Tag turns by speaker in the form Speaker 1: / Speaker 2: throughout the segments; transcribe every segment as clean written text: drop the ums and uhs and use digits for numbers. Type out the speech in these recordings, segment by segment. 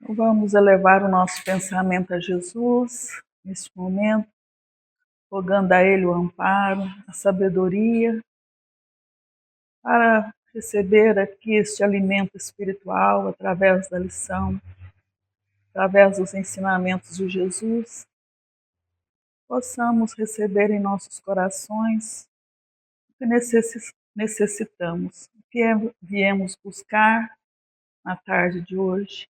Speaker 1: Vamos elevar o nosso pensamento a Jesus neste momento, rogando a Ele o amparo, a sabedoria, para receber aqui este alimento espiritual através da lição, através dos ensinamentos de Jesus. Possamos receber em nossos corações o que necessitamos, o que viemos buscar na tarde de hoje.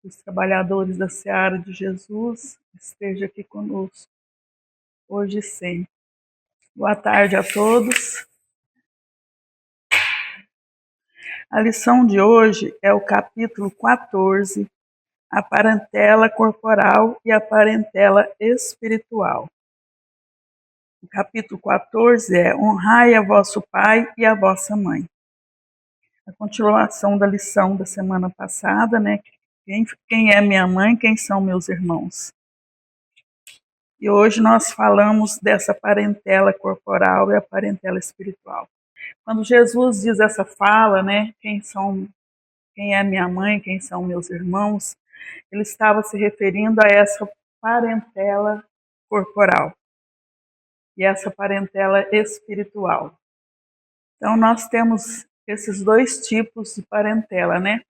Speaker 1: Os trabalhadores da seara de Jesus estejam aqui conosco, hoje e sempre. Boa tarde a todos. A lição de hoje é o capítulo 14, a parentela corporal e a parentela espiritual. O capítulo 14 é honrai a vosso pai e a vossa mãe. A continuação da lição da semana passada, né? Quem é minha mãe, quem são meus irmãos? E hoje nós falamos dessa parentela corporal e a parentela espiritual. Quando Jesus diz essa fala, né, quem é minha mãe, quem são meus irmãos, ele estava se referindo a essa parentela corporal e essa parentela espiritual. Então nós temos esses dois tipos de parentela, né?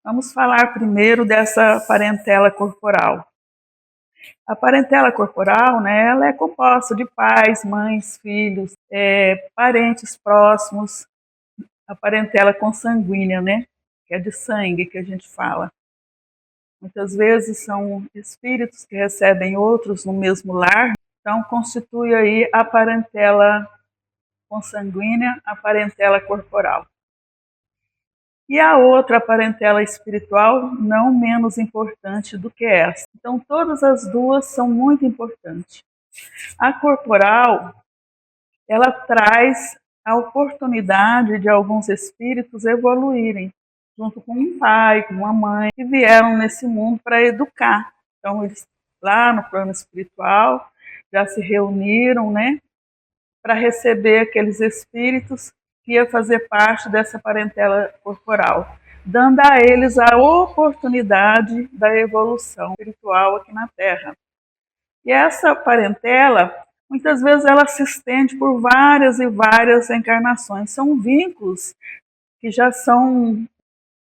Speaker 1: Vamos falar primeiro dessa parentela corporal. A parentela corporal, né, ela é composta de pais, mães, filhos, parentes próximos, a parentela consanguínea, né, que é de sangue que a gente fala. Muitas vezes são espíritos que recebem outros no mesmo lar, então constitui aí a parentela consanguínea, a parentela corporal. E a outra parentela espiritual, não menos importante do que essa. Então, todas as duas são muito importantes. A corporal, ela traz a oportunidade de alguns espíritos evoluírem, junto com um pai, com uma mãe, que vieram nesse mundo para educar. Então, eles lá no plano espiritual já se reuniram, né, para receber aqueles espíritos que ia fazer parte dessa parentela corporal, dando a eles a oportunidade da evolução espiritual aqui na Terra. E essa parentela, muitas vezes ela se estende por várias e várias encarnações. São vínculos que já são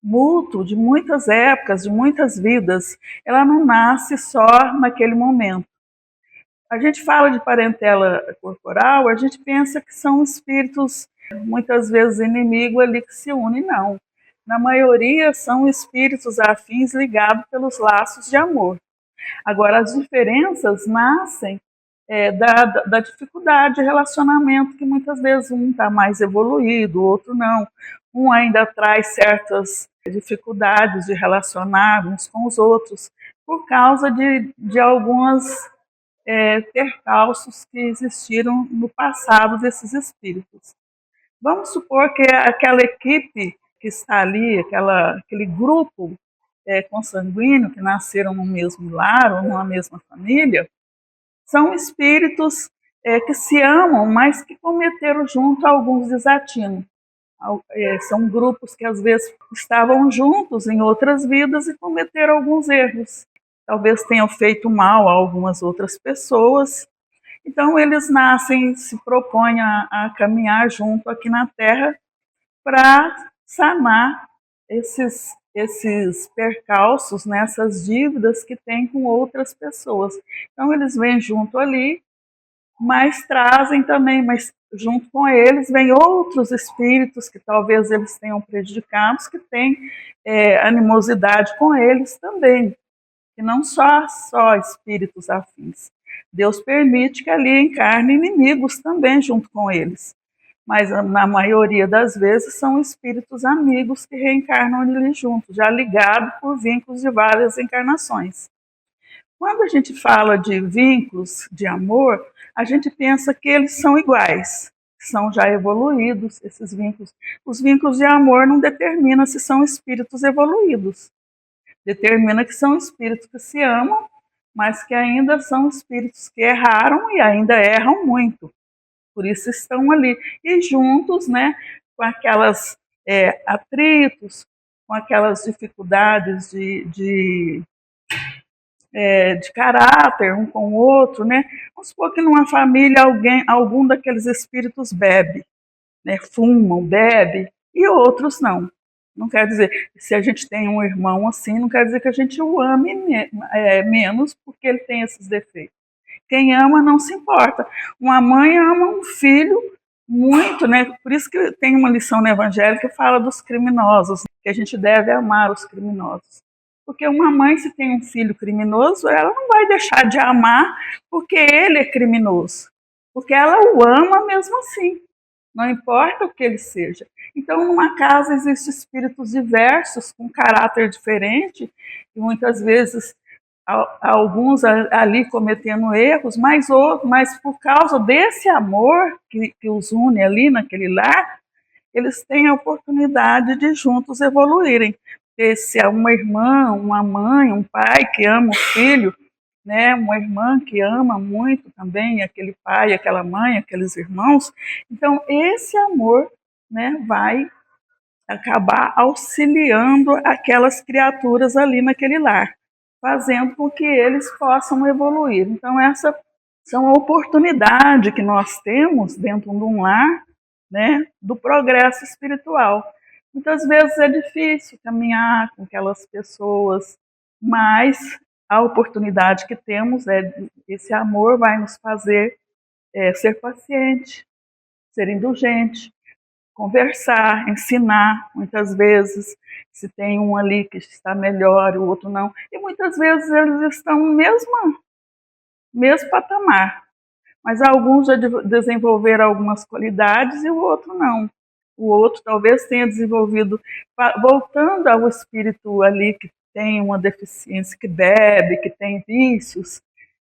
Speaker 1: mútuos de muitas épocas, de muitas vidas. Ela não nasce só naquele momento. A gente fala de parentela corporal, a gente pensa que são espíritos, muitas vezes inimigos ali que se unem, não. Na maioria são espíritos afins ligados pelos laços de amor. Agora, as diferenças nascem da dificuldade de relacionamento, que muitas vezes um está mais evoluído, o outro não. Um ainda traz certas dificuldades de relacionar uns com os outros, por causa de algumas percalços que existiram no passado desses espíritos. Vamos supor que aquela equipe que está ali, aquele grupo consanguíneo que nasceram no mesmo lar ou numa mesma família, são espíritos que se amam, mas que cometeram junto alguns desatinos. São grupos que às vezes estavam juntos em outras vidas e cometeram alguns erros. Talvez tenham feito mal a algumas outras pessoas. Então eles nascem, se propõem a caminhar junto aqui na Terra para sanar esses percalços, né, essas dívidas que têm com outras pessoas. Então eles vêm junto ali, mas trazem também, mas junto com eles vêm outros espíritos que talvez eles tenham prejudicados, que têm animosidade com eles também, que não só espíritos afins. Deus permite que ali encarnem inimigos também junto com eles, mas na maioria das vezes são espíritos amigos que reencarnam ali juntos, já ligados por vínculos de várias encarnações. Quando a gente fala de vínculos de amor, a gente pensa que eles são iguais, são já evoluídos, esses vínculos. Os vínculos de amor não determinam se são espíritos evoluídos. Determina que são espíritos que se amam, mas que ainda são espíritos que erraram e ainda erram muito. Por isso estão ali. E juntos, né, com aquelas atritos, com aquelas dificuldades de caráter um com o outro, né? Vamos supor que numa família algum daqueles espíritos bebe, né? Fumam, bebe, e outros não. Não quer dizer, se a gente tem um irmão assim, não quer dizer que a gente o ame menos porque ele tem esses defeitos. Quem ama não se importa. Uma mãe ama um filho muito, né? Por isso que tem uma lição no Evangelho que fala dos criminosos, que a gente deve amar os criminosos. Porque uma mãe, se tem um filho criminoso, ela não vai deixar de amar porque ele é criminoso. Porque ela o ama mesmo assim, não importa o que ele seja. Então, numa casa existem espíritos diversos, com caráter diferente, e muitas vezes alguns ali cometendo erros, mas por causa desse amor que os une ali naquele lar, eles têm a oportunidade de juntos evoluírem. Se é uma irmã, uma mãe, um pai que ama o filho, né, uma irmã que ama muito também aquele pai, aquela mãe, aqueles irmãos, então esse amor, né, vai acabar auxiliando aquelas criaturas ali naquele lar, fazendo com que eles possam evoluir. Então essa são a oportunidade que nós temos dentro de um lar, né, do progresso espiritual. Muitas vezes é difícil caminhar com aquelas pessoas, mas a oportunidade que temos esse amor vai nos fazer ser paciente, ser indulgente, conversar, ensinar, muitas vezes, se tem um ali que está melhor e o outro não. E muitas vezes eles estão no mesmo patamar, mas alguns já desenvolveram algumas qualidades e o outro não. O outro talvez tenha desenvolvido, voltando ao espírito ali que tem uma deficiência, que bebe, que tem vícios,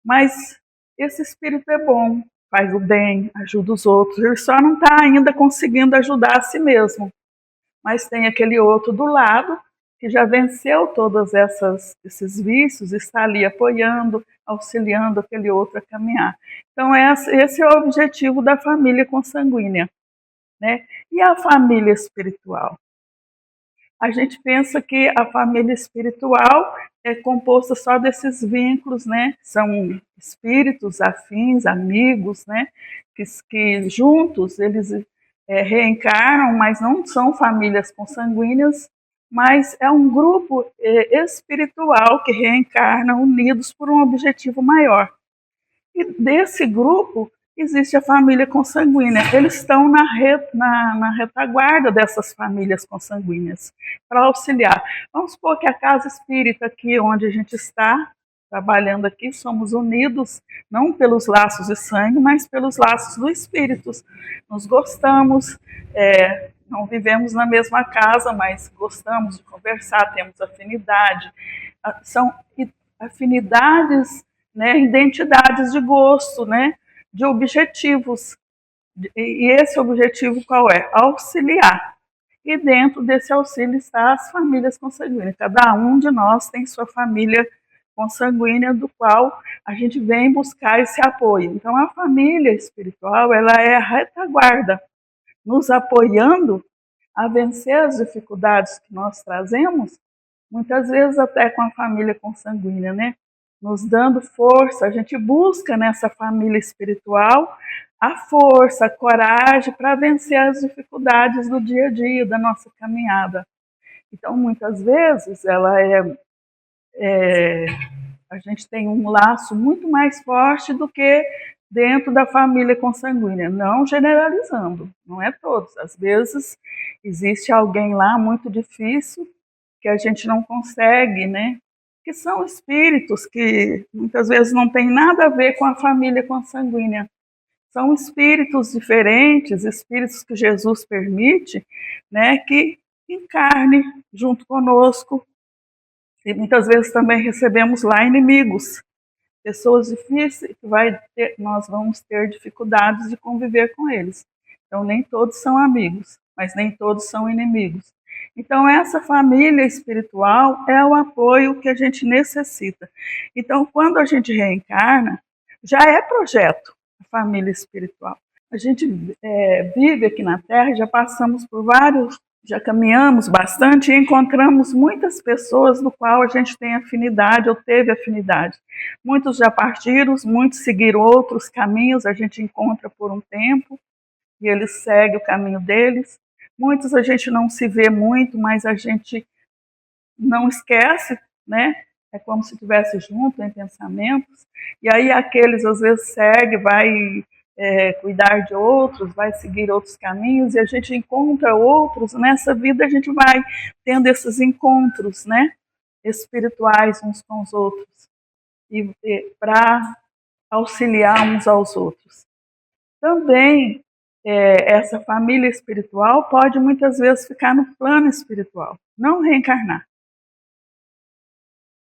Speaker 1: mas esse espírito é bom, faz o bem, ajuda os outros, ele só não está ainda conseguindo ajudar a si mesmo. Mas tem aquele outro do lado que já venceu todos esses vícios, está ali apoiando, auxiliando aquele outro a caminhar. Então esse é o objetivo da família consanguínea, né? E a família espiritual? A gente pensa que a família espiritual é composta só desses vínculos, né? São espíritos afins, amigos, né? Que juntos eles reencarnam, mas não são famílias consanguíneas, mas é um grupo espiritual que reencarna unidos por um objetivo maior. E desse grupo existe a família consanguínea. Eles estão na retaguarda dessas famílias consanguíneas para auxiliar. Vamos supor que a casa espírita aqui onde a gente está trabalhando aqui, somos unidos não pelos laços de sangue, mas pelos laços do espírito. Nos gostamos, não vivemos na mesma casa, mas gostamos de conversar, temos afinidade. São afinidades, né, identidades de gosto, né, de objetivos. E esse objetivo qual é? Auxiliar. E dentro desse auxílio está as famílias consanguíneas. Cada um de nós tem sua família consanguínea, do qual a gente vem buscar esse apoio. Então a família espiritual, ela é a retaguarda, nos apoiando a vencer as dificuldades que nós trazemos, muitas vezes até com a família consanguínea, né? Nos dando força, a gente busca nessa família espiritual a força, a coragem para vencer as dificuldades do dia a dia, da nossa caminhada. Então, muitas vezes, a gente tem um laço muito mais forte do que dentro da família consanguínea, não generalizando, não é todos. Às vezes, existe alguém lá muito difícil que a gente não consegue, né? Que são espíritos que muitas vezes não tem nada a ver com a família consanguínea. São espíritos diferentes, espíritos que Jesus permite, né, que encarne junto conosco. E muitas vezes também recebemos lá inimigos, pessoas difíceis que nós vamos ter dificuldades de conviver com eles. Então nem todos são amigos, mas nem todos são inimigos. Então essa família espiritual é o apoio que a gente necessita. Então quando a gente reencarna, já é projeto a família espiritual. A gente vive aqui na Terra, já passamos por vários já caminhamos bastante e encontramos muitas pessoas do qual a gente tem afinidade ou teve afinidade. Muitos já partiram, muitos seguiram outros caminhos, a gente encontra por um tempo e eles seguem o caminho deles. Muitos a gente não se vê muito, mas a gente não esquece, né? É como se estivesse junto em pensamentos. E aí aqueles às vezes segue, vai cuidar de outros, vai seguir outros caminhos, e a gente encontra outros. Nessa vida a gente vai tendo esses encontros, né? Espirituais uns com os outros, e para auxiliar uns aos outros. Também essa família espiritual pode muitas vezes ficar no plano espiritual, não reencarnar.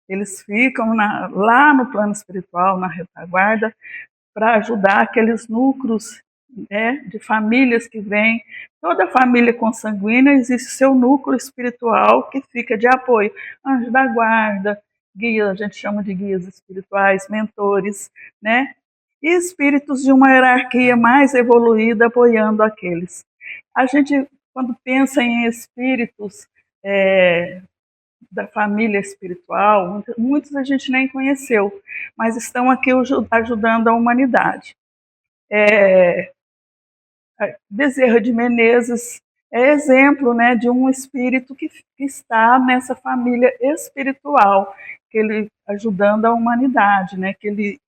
Speaker 1: Eles ficam lá no plano espiritual, na retaguarda, para ajudar aqueles núcleos, né, de famílias que vêm. Toda família consanguínea existe seu núcleo espiritual que fica de apoio. Anjo da guarda, guia, a gente chama de guias espirituais, mentores, né? E espíritos de uma hierarquia mais evoluída apoiando aqueles. A gente, quando pensa em espíritos da família espiritual, muitos a gente nem conheceu, mas estão aqui ajudando a humanidade. Bezerra de Menezes é exemplo, né, de um espírito que está nessa família espiritual, que ele ajudando a humanidade, né, que ele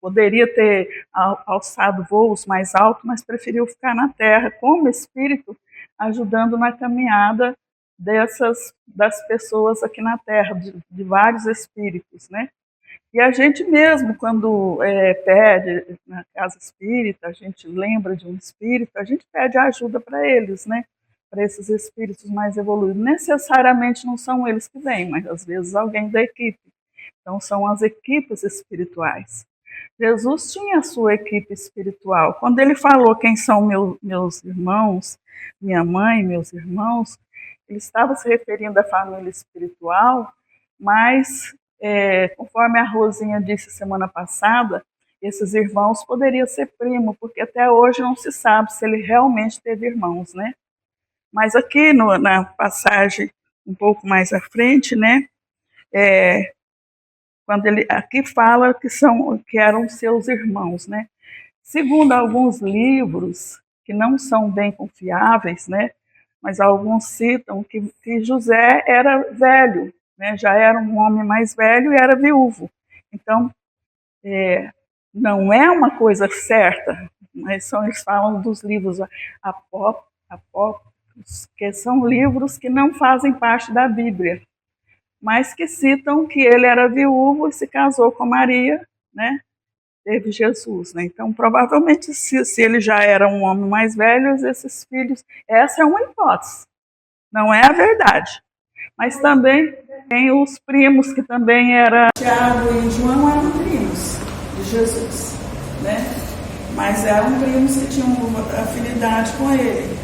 Speaker 1: poderia ter alçado voos mais altos, mas preferiu ficar na Terra como espírito, ajudando na caminhada das pessoas aqui na Terra, de vários espíritos, né? E a gente mesmo, quando pede na casa espírita, a gente lembra de um espírito, a gente pede ajuda para eles, né? Para esses espíritos mais evoluídos. Necessariamente não são eles que vêm, mas às vezes alguém da equipe. Então são as equipes espirituais. Jesus tinha a sua equipe espiritual. Quando ele falou quem são meus irmãos, minha mãe, meus irmãos, ele estava se referindo à família espiritual, mas, conforme a Rosinha disse semana passada, esses irmãos poderiam ser primo, porque até hoje não se sabe se ele realmente teve irmãos, né? Mas aqui na passagem um pouco mais à frente, né, quando ele aqui fala que eram seus irmãos, né? Segundo alguns livros que não são bem confiáveis, né, mas alguns citam que José era velho, né, já era um homem mais velho e era viúvo. Então, não é uma coisa certa, mas eles falam dos livros apócrifos, que são livros que não fazem parte da Bíblia, mas que citam que ele era viúvo e se casou com Maria, né? Teve Jesus, né? Então, provavelmente, se ele já era um homem mais velho, esses filhos... Essa é uma hipótese, não é a verdade. Mas também tem os primos, que também eram... Tiago e João eram primos de Jesus, né? Mas eram primos que tinham afinidade com ele.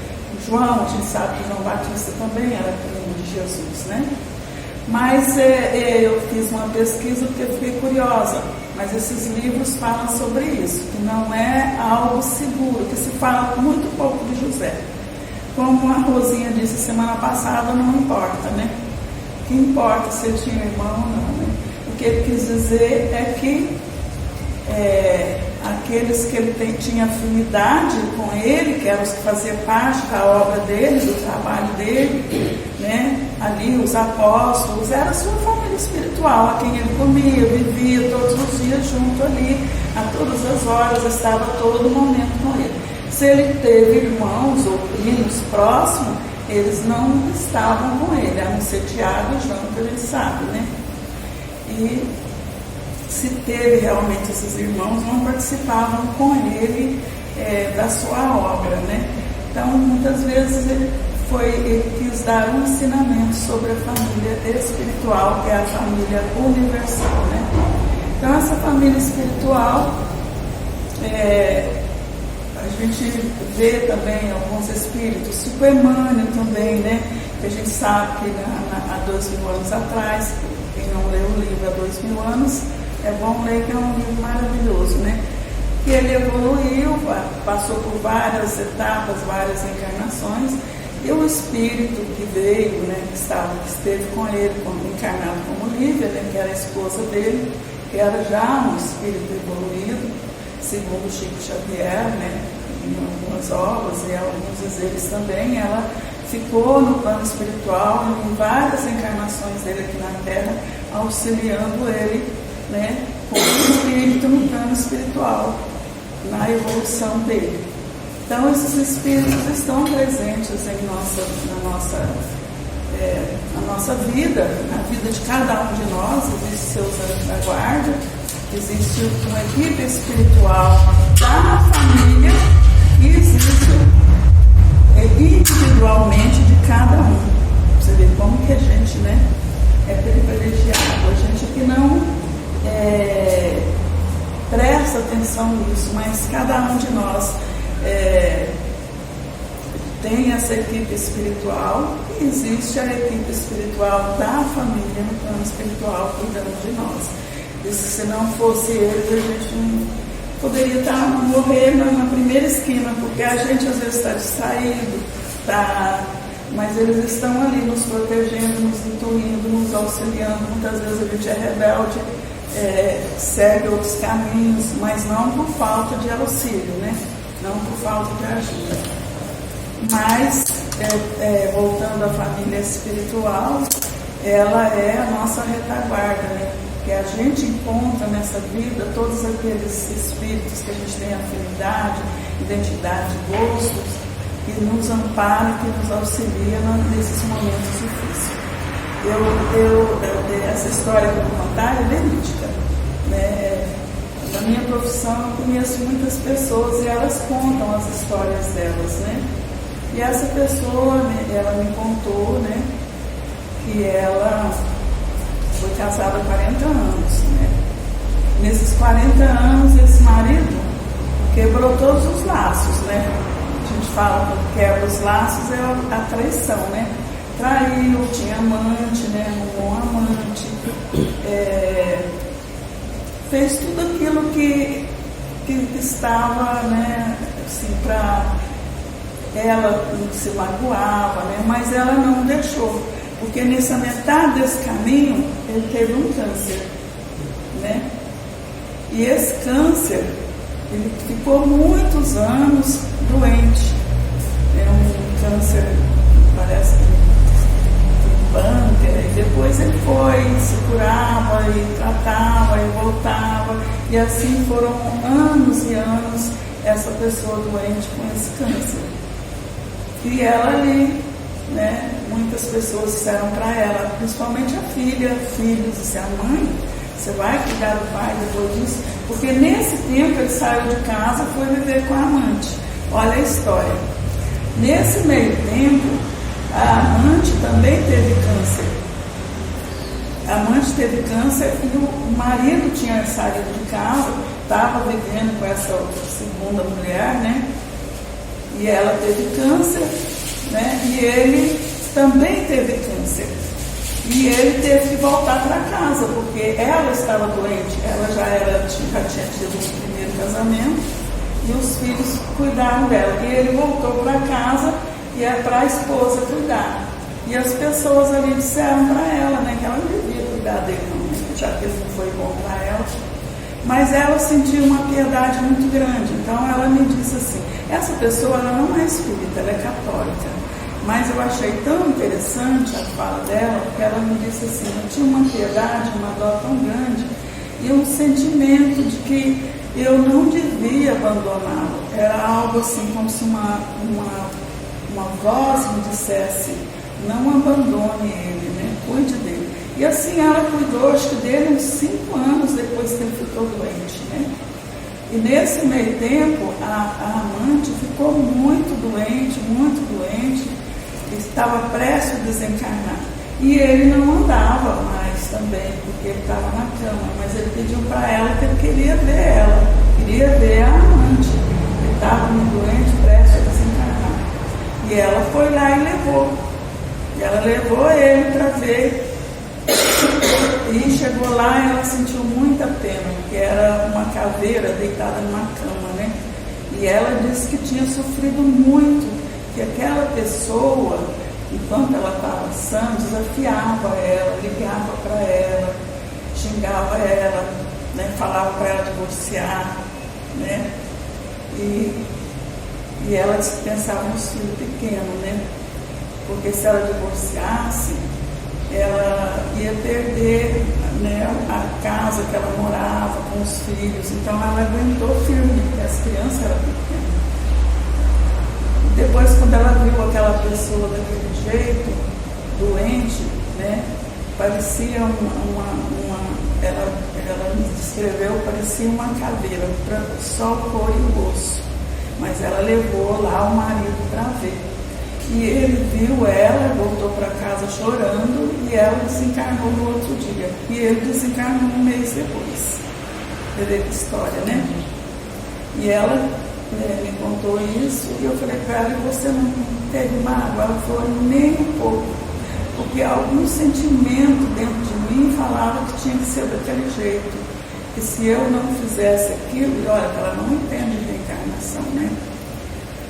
Speaker 1: João, a gente sabe que João Batista também era primo de Jesus, né? Mas eu fiz uma pesquisa porque eu fiquei curiosa, mas esses livros falam sobre isso, que não é algo seguro, que se fala muito pouco de José. Como a Rosinha disse semana passada, não importa, né? O que importa se ele tinha irmão ou não, né? O que ele quis dizer é que aqueles que ele tinha afinidade com ele, que eram os que faziam parte da obra dele, do trabalho dele, né? Ali os apóstolos, era a sua família espiritual, a quem ele comia, vivia todos os dias junto ali, a todas as horas, estava todo momento com ele. Se ele teve irmãos ou primos próximos, eles não estavam com ele, a não ser Tiago e João, que a gente sabe, né? E se teve realmente esses irmãos, não participavam com ele da sua obra, né? Então, muitas vezes ele quis dar um ensinamento sobre a família espiritual, que é a família universal, né? Então, essa família espiritual, a gente vê também alguns espíritos, tipo Emmanuel também, né? Que a gente sabe que há 2000 anos atrás, quem não leu o livro há 2000 anos, é bom ler, que é um livro maravilhoso, né? Que ele evoluiu, passou por várias etapas, várias encarnações, E o espírito que veio, né, que esteve com ele, encarnado como Lívia, né, que era a esposa dele, que era já um espírito evoluído, segundo Chico Xavier, né, em algumas obras e alguns dizeres também, ela ficou no plano espiritual em várias encarnações dele aqui na Terra, auxiliando ele, né, com o espírito no plano espiritual, na evolução dele. Então, esses espíritos estão presentes na nossa vida, na vida de cada um de nós. Existe seus anjos da guarda, existe uma equipe espiritual da família e existe individualmente de cada um. Você vê como que a gente, né, é privilegiado, a gente que não presta atenção nisso, mas cada um de nós tem essa equipe espiritual e existe a equipe espiritual da família no plano espiritual cuidando de nós. E se não fosse eles, a gente não poderia morrer na primeira esquina, porque a gente às vezes está distraído, mas eles estão ali nos protegendo, nos intuindo, nos auxiliando. Muitas vezes a gente é rebelde, segue outros caminhos, mas não por falta de auxílio, né? Não por falta de ajuda. Mas, voltando à família espiritual, ela é a nossa retaguarda, né? Que a gente encontra nessa vida todos aqueles espíritos que a gente tem afinidade, identidade, gostos, que nos amparam, que nos auxiliam nesses momentos difíceis. Essa história que eu vou contar é verídica, né? Na minha profissão, eu conheço muitas pessoas e elas contam as histórias delas, né? E essa pessoa, né, ela me contou, né, que ela foi casada há 40 anos, né? Nesses 40 anos, esse marido quebrou todos os laços, né? A gente fala que quebra os laços é a traição, né? Traiu, tinha amante, né? Arrumou um amante, fez tudo aquilo que estava, né, assim, para ela se magoava, né, mas ela não deixou, porque nessa metade desse caminho ele teve um câncer, né, e esse câncer, ele ficou muitos anos doente, é um câncer, parece que pâncreas, e depois ele se curava e tratava e voltava, e assim foram anos e anos essa pessoa doente com esse câncer. E ela ali, né, muitas pessoas disseram para ela, principalmente a filha, filhos, disse, a mãe, você vai cuidar do pai depois disso? Porque nesse tempo ele saiu de casa e foi viver com a amante. Olha a história. Nesse meio tempo, a amante também teve câncer. A amante teve câncer e o marido tinha saído de casa, estava vivendo com essa outra segunda mulher, né? E ela teve câncer, né? E ele também teve câncer. E ele teve que voltar para casa, porque ela estava doente, ela já tinha tido o primeiro casamento e os filhos cuidaram dela. E ele voltou para casa e é para a esposa cuidar. E as pessoas ali disseram para ela, né, que ela não devia cuidar dele, não, né, já que ele não foi bom para ela. Mas ela sentiu uma piedade muito grande. Então ela me disse assim, essa pessoa ela não é espírita, ela é católica. Mas eu achei tão interessante a fala dela, porque ela me disse assim, eu tinha uma piedade, uma dó tão grande, e um sentimento de que eu não devia abandoná-lo. Era algo assim, como se uma voz me dissesse, não abandone ele, né? Cuide dele. E assim ela cuidou, acho que dele uns 5 anos depois que ele ficou doente, né? E nesse meio tempo, a amante ficou muito doente, estava prestes a desencarnar. E ele não andava mais também, porque ele estava na cama, mas ele pediu para ela que ele queria ver ela, queria ver a amante. Ele estava muito doente, prestes a desencarnar. E ela foi lá e levou. E ela levou ele para ver. E chegou lá e ela sentiu muita pena, porque era uma caveira deitada numa cama, né? E ela disse que tinha sofrido muito, porque aquela pessoa, enquanto ela estava sã, desafiava ela, ligava para ela, xingava ela, né, falava para ela divorciar, né, e ela pensava nos filhos pequenos, né, porque se ela divorciasse, ela ia perder, né, a casa que ela morava com os filhos. Então ela aguentou firme, porque as crianças eram pequenas. Depois, quando ela viu aquela pessoa daquele jeito, doente, né, parecia ela me descreveu, parecia uma caveira, só o couro e o osso. Mas ela levou lá o marido para ver. E ele viu ela, voltou para casa chorando, e ela desencarnou no outro dia. E ele desencarnou um mês depois. Entendeu que história, né? E ela me contou isso, e eu falei para ela: você não teve mágoa? Ela falou: nem um pouco. Porque algum sentimento dentro de mim falava que tinha que ser daquele jeito. Que se eu não fizesse aquilo, e olha, ela não entende de reencarnação, né?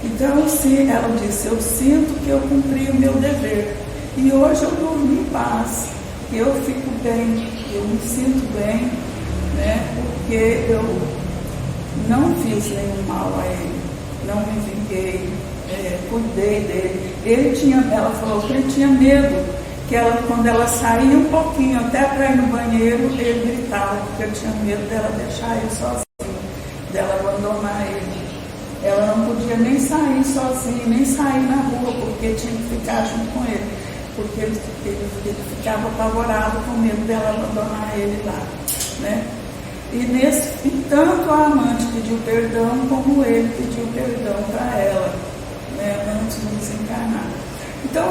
Speaker 1: Então, assim, ela disse: eu sinto que eu cumpri o meu dever. E hoje eu durmo em paz. Eu fico bem, eu me sinto bem, né? Porque eu não fiz nenhum mal a ele, não me vinguei, cuidei dele. Ela falou que ele tinha medo, que ela, quando ela saía um pouquinho, até para ir no banheiro, ele gritava, porque eu tinha medo dela deixar ele sozinho, dela abandonar ele. Ela não podia nem sair sozinha, nem sair na rua, porque tinha que ficar junto com ele, porque ele ficava apavorado com medo dela abandonar ele lá, né? E tanto a amante pediu perdão, como ele pediu perdão para ela, né, antes de desencarnar. Então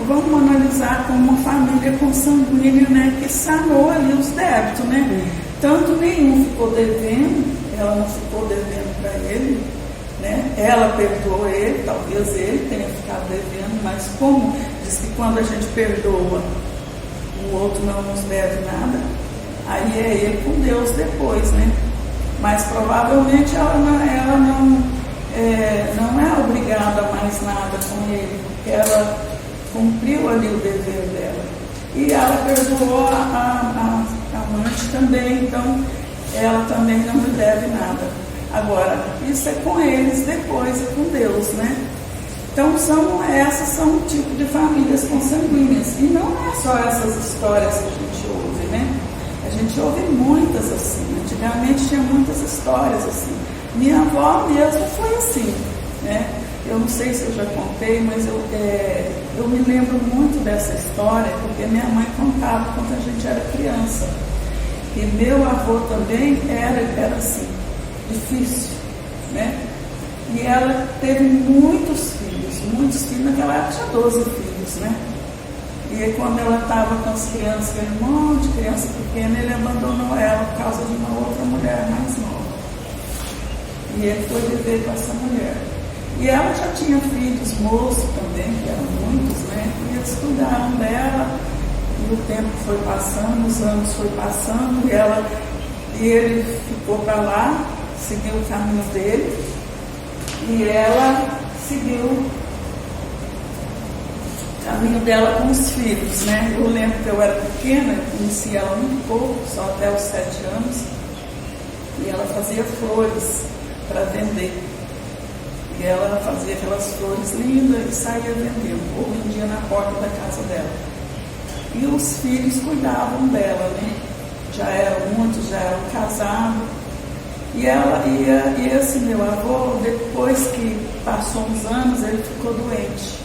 Speaker 1: vamos analisar como uma família consanguínea, né, que sanou ali os débitos, né? Tanto nenhum ficou devendo, ela não ficou devendo para ele, né? Ela perdoou ele, talvez ele tenha ficado devendo, mas como diz que quando a gente perdoa, o outro não nos deve nada, aí é ele com Deus depois, né? Mas provavelmente ela não é obrigada a mais nada com ele, porque ela cumpriu ali o dever dela. E ela perdoou a amante também, então ela também não lhe deve nada. Agora, isso é com eles depois, é com Deus, né? Então, essas são um tipo de famílias consanguíneas. E não é só essas histórias que a gente ouve, né? A gente ouve muitas assim. Antigamente tinha muitas histórias assim. Minha avó mesmo foi assim, né? Eu não sei se eu já contei, mas eu me lembro muito dessa história, porque minha mãe contava quando a gente era criança. E meu avô também era assim, difícil, né? E ela teve muitos filhos, naquela época tinha 12 filhos, né? E aí, quando ela estava com as crianças, aquele monte de criança pequena, ele abandonou ela por causa de uma outra mulher mais nova. E ele foi viver com essa mulher. E ela já tinha filhos moços também, que eram muitos, né? E eles cuidaram dela, e o tempo foi passando, os anos foi passando, e ele ficou para lá, seguiu o caminho dele, e ela seguiu o caminho dela com os filhos, né? Eu lembro que eu era pequena, eu conhecia ela muito pouco, só até os 7 anos, e ela fazia flores para vender. E ela fazia aquelas flores lindas e saía vendendo, ou vendia na porta da casa dela. E os filhos cuidavam dela, né? Já eram muitos, já eram casados. E esse meu avô, depois que passou uns anos, ele ficou doente.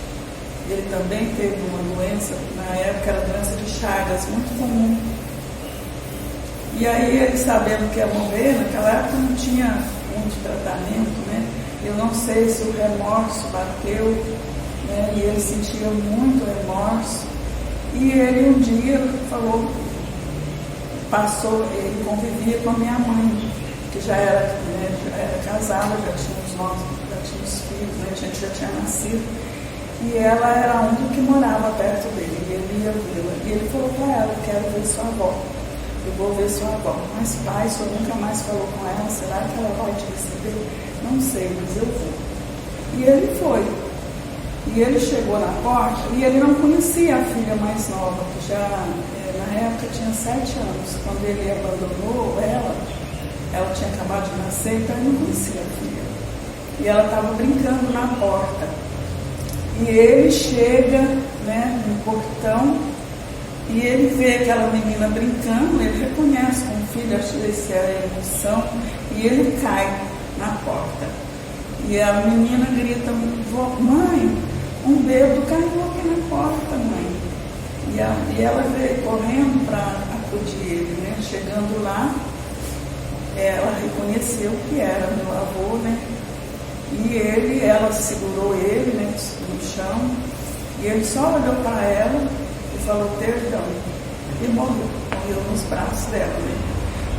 Speaker 1: Ele também teve uma doença, na época era doença de Chagas, muito comum. E aí ele, sabendo que ia morrer, naquela época não tinha muito tratamento, né? Eu não sei se o remorso bateu, né? E ele sentia muito remorso. E ele um dia falou, ele convivia com a minha mãe, que já era casada, já tinha os filhos, né? A gente já tinha nascido. E ela era a única que morava perto dele, e ele ia vê-la. E ele falou para ela: quero ver sua avó, eu vou ver sua avó. Mas pai, o senhor nunca mais falou com ela, será que ela vai te receber? Não sei, mas eu vou. E ele foi. E ele chegou na porta e ele não conhecia a filha mais nova, que já na época tinha 7 anos. Quando ele abandonou ela tinha acabado de nascer, então ele não conhecia a filha. E ela estava brincando na porta. E ele chega, né, no portão e ele vê aquela menina brincando, ele reconhece como filho, acho que essa é a emoção, e ele cai na porta. E a menina grita: mãe, um bêbado caiu aqui na porta, mãe. E ela veio correndo para acudir ele, né? Chegando lá, ela reconheceu que era meu avô, né? E ela segurou ele, né, no chão, e ele só olhou para ela e falou perdão, e morreu nos braços dela, né?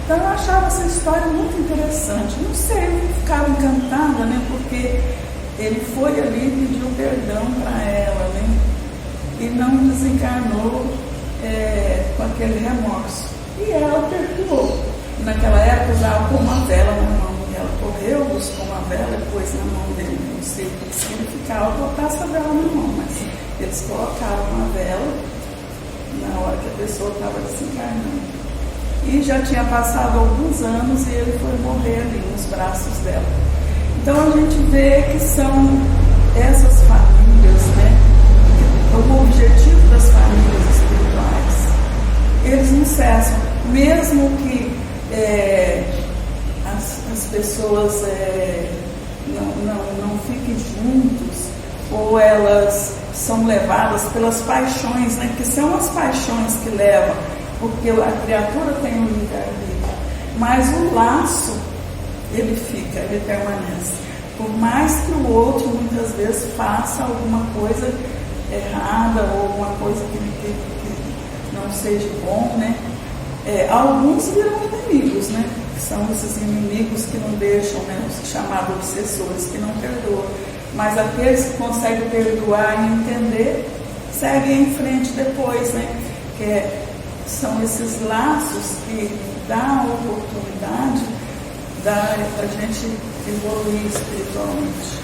Speaker 1: Então eu achava essa história muito interessante. Não sei, eu ficava encantada, né? Porque ele foi ali e pediu perdão para ela, né? E não desencarnou com aquele remorso. E ela perdoou. Naquela época usava uma vela na mão. E ela correu, buscou uma vela e pôs na mão dele. Não sei o que significava botar essa vela na mão, mas eles colocaram uma vela na hora que a pessoa estava desencarnando. E já tinha passado alguns anos e ele foi morrer ali nos braços dela. Então a gente vê que são essas famílias, né? O objetivo das famílias espirituais, eles não cessam, mesmo que as pessoas não fiquem juntos, ou elas são levadas pelas paixões, né? Que são as paixões que levam, porque a criatura tem um livre-arbítrio, mas o laço, ele fica, ele permanece. Por mais que o outro muitas vezes faça alguma coisa errada ou alguma coisa que não seja bom, né? Alguns viram inimigos, né? Que são esses inimigos que não deixam, né? Os chamados obsessores, que não perdoam. Mas aqueles que conseguem perdoar e entender, seguem em frente depois, né? São esses laços que dão a oportunidade da gente evoluir espiritualmente.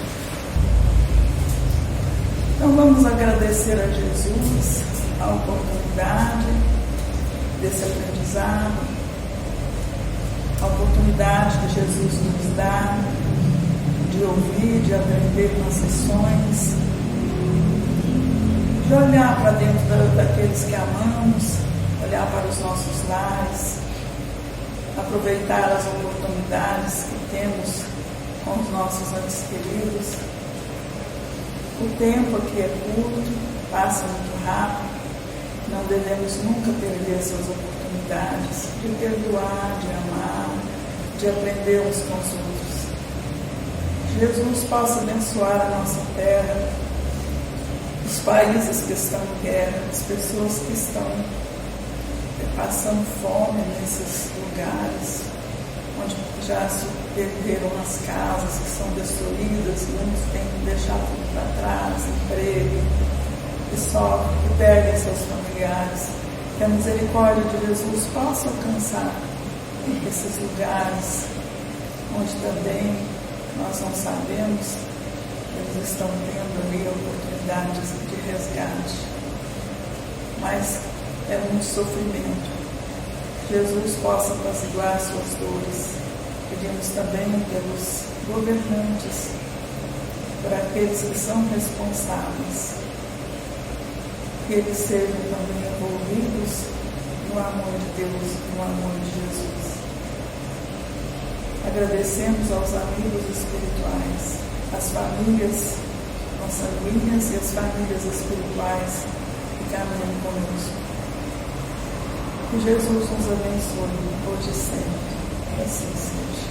Speaker 1: Então vamos agradecer a Jesus a oportunidade desse aprendizado, a oportunidade que Jesus nos dá de ouvir, de aprender nas sessões, de olhar para dentro daqueles que amamos, olhar para os nossos lares, aproveitar as oportunidades que temos com os nossos entes queridos. O tempo aqui é curto, passa muito rápido, não devemos nunca perder essas oportunidades de perdoar, de amar, de aprender uns com os outros. Jesus possa abençoar a nossa terra, os países que estão em guerra, as pessoas que estão passando fome nesses lugares, onde já se perderam as casas, que são destruídas, muitos têm que deixar tudo para trás, emprego, que sofrem, que perdem seus familiares. Que a misericórdia de Jesus possa alcançar esses lugares onde também nós não sabemos, eles estão tendo ali oportunidades de resgate. Mas é muito sofrimento. Jesus possa apaziguar suas dores. Pedimos também pelos governantes, por aqueles que são responsáveis, que eles sejam também envolvidos no amor de Deus, no amor de Jesus. Agradecemos aos amigos espirituais, as famílias consanguíneas e as famílias espirituais que caminham conosco. Que Jesus nos abençoe hoje e sempre. Assim seja.